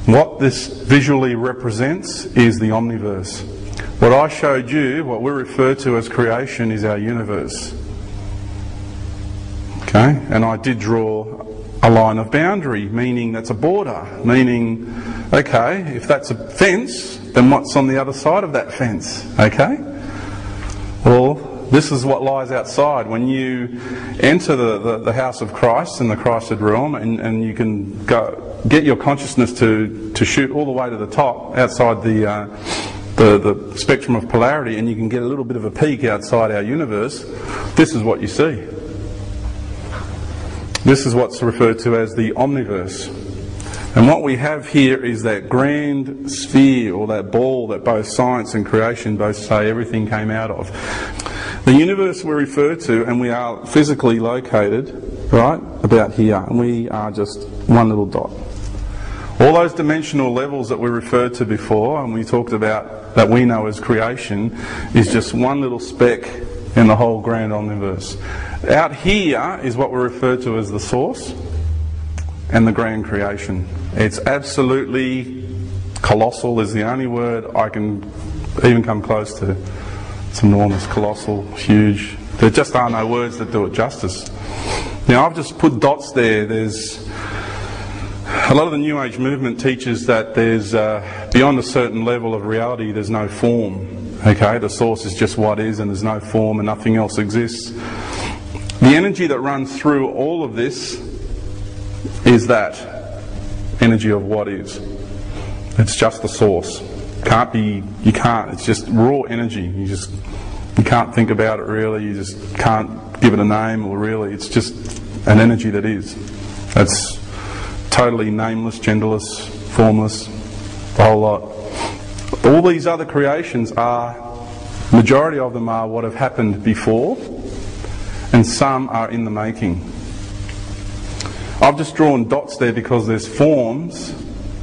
What this visually represents is the omniverse. What I showed you, what we refer to as creation, is our universe. Okay? And I did draw a line of boundary, meaning that's a border, meaning, okay, if that's a fence, then what's on the other side of that fence? Okay? Well, this is what lies outside. When you enter the house of Christ in the Christed realm, and you can get your consciousness to shoot all the way to the top outside the spectrum of polarity, and you can get a little bit of a peek outside our universe, this is what you see. This is what's referred to as the omniverse. And what we have here is that grand sphere, or that ball that both science and creation both say everything came out of. The universe we refer to, and we are physically located, right, about here, and we are just one little dot. All those dimensional levels that we referred to before, and we talked about that we know as creation, is just one little speck in the whole grand omniverse. Out here is what we refer to as the source and the grand creation. It's absolutely colossal is the only word I can even come close to. It's enormous, colossal, huge. There just are no words that do it justice. Now I've just put dots there. There's a lot of the New Age movement teaches that there's beyond a certain level of reality there's no form. Okay, the source is just what is, and there's no form and nothing else exists. The energy that runs through all of this is that energy of what is. It's just the source. You can't, it's just raw energy. You can't think about it really, you just can't give it a name, or really, it's just an energy that is. That's totally nameless, genderless, formless, the whole lot. All these other creations majority of them are what have happened before, and some are in the making. I've just drawn dots there because there's forms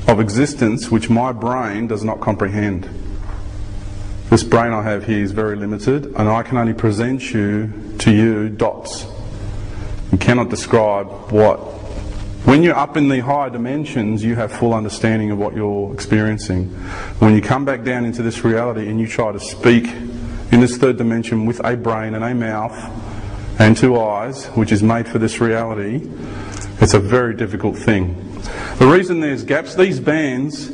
of existence which my brain does not comprehend. This brain I have here is very limited, and I can only present to you dots. You cannot describe what. When you're up in the higher dimensions, you have full understanding of what you're experiencing. When you come back down into this reality and you try to speak in this third dimension with a brain and a mouth and two eyes, which is made for this reality, it's a very difficult thing. The reason there's gaps, these bands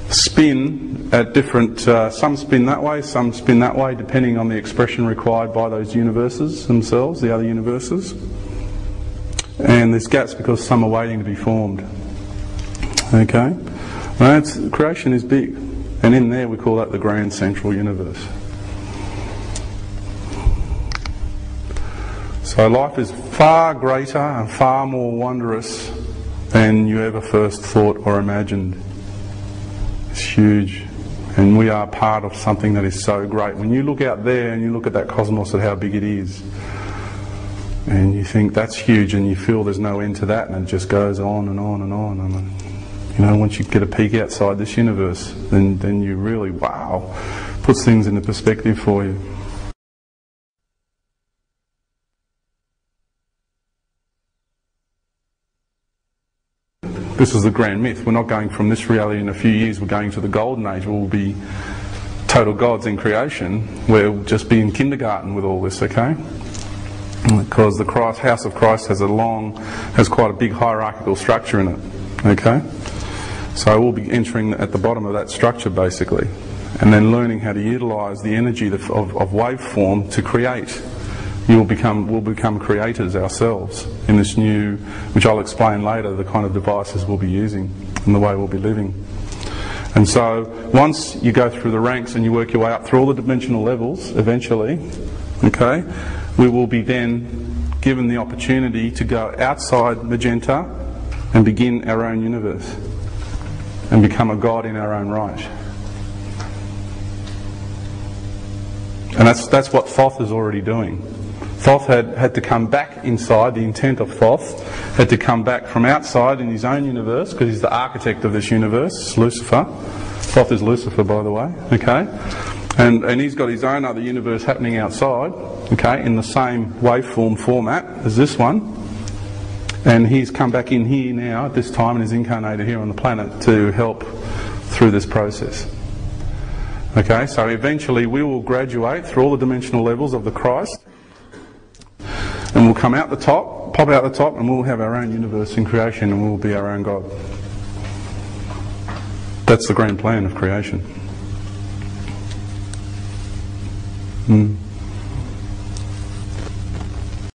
spin at different, some spin that way, some spin that way, depending on the expression required by those universes themselves, the other universes. And there's gaps because some are waiting to be formed. Okay? Creation is big. And in there we call that the grand central universe. So life is far greater and far more wondrous than you ever first thought or imagined. It's huge. And we are part of something that is so great. When you look out there and you look at that cosmos at how big it is, and you think that's huge, and you feel there's no end to that, and it just goes on and on and on. And once you get a peek outside this universe, then you really, wow, puts things into perspective for you. This is the grand myth. We're not going from this reality in a few years, we're going to the golden age where we'll be total gods in creation. We'll just be in kindergarten with all this, okay? Because the House of Christ has quite a big hierarchical structure in it. Okay? So we'll be entering at the bottom of that structure basically, and then learning how to utilise the energy of waveform to create. We'll become creators ourselves in this new, which I'll explain later, the kind of devices we'll be using and the way we'll be living. And so once you go through the ranks and you work your way up through all the dimensional levels eventually, okay, we will be then given the opportunity to go outside magenta and begin our own universe and become a god in our own right. And that's what Thoth is already doing. Thoth had to come back inside. The intent of Thoth had to come back from outside in his own universe, because he's the architect of this universe, Lucifer. Thoth is Lucifer, by the way, okay? And he's got his own other universe happening outside, okay, in the same waveform format as this one. And he's come back in here now at this time and is incarnated here on the planet to help through this process. Okay, so eventually we will graduate through all the dimensional levels of the Christ, and we'll come out the top, pop out the top, and we'll have our own universe in creation, and we'll be our own God. That's the grand plan of creation.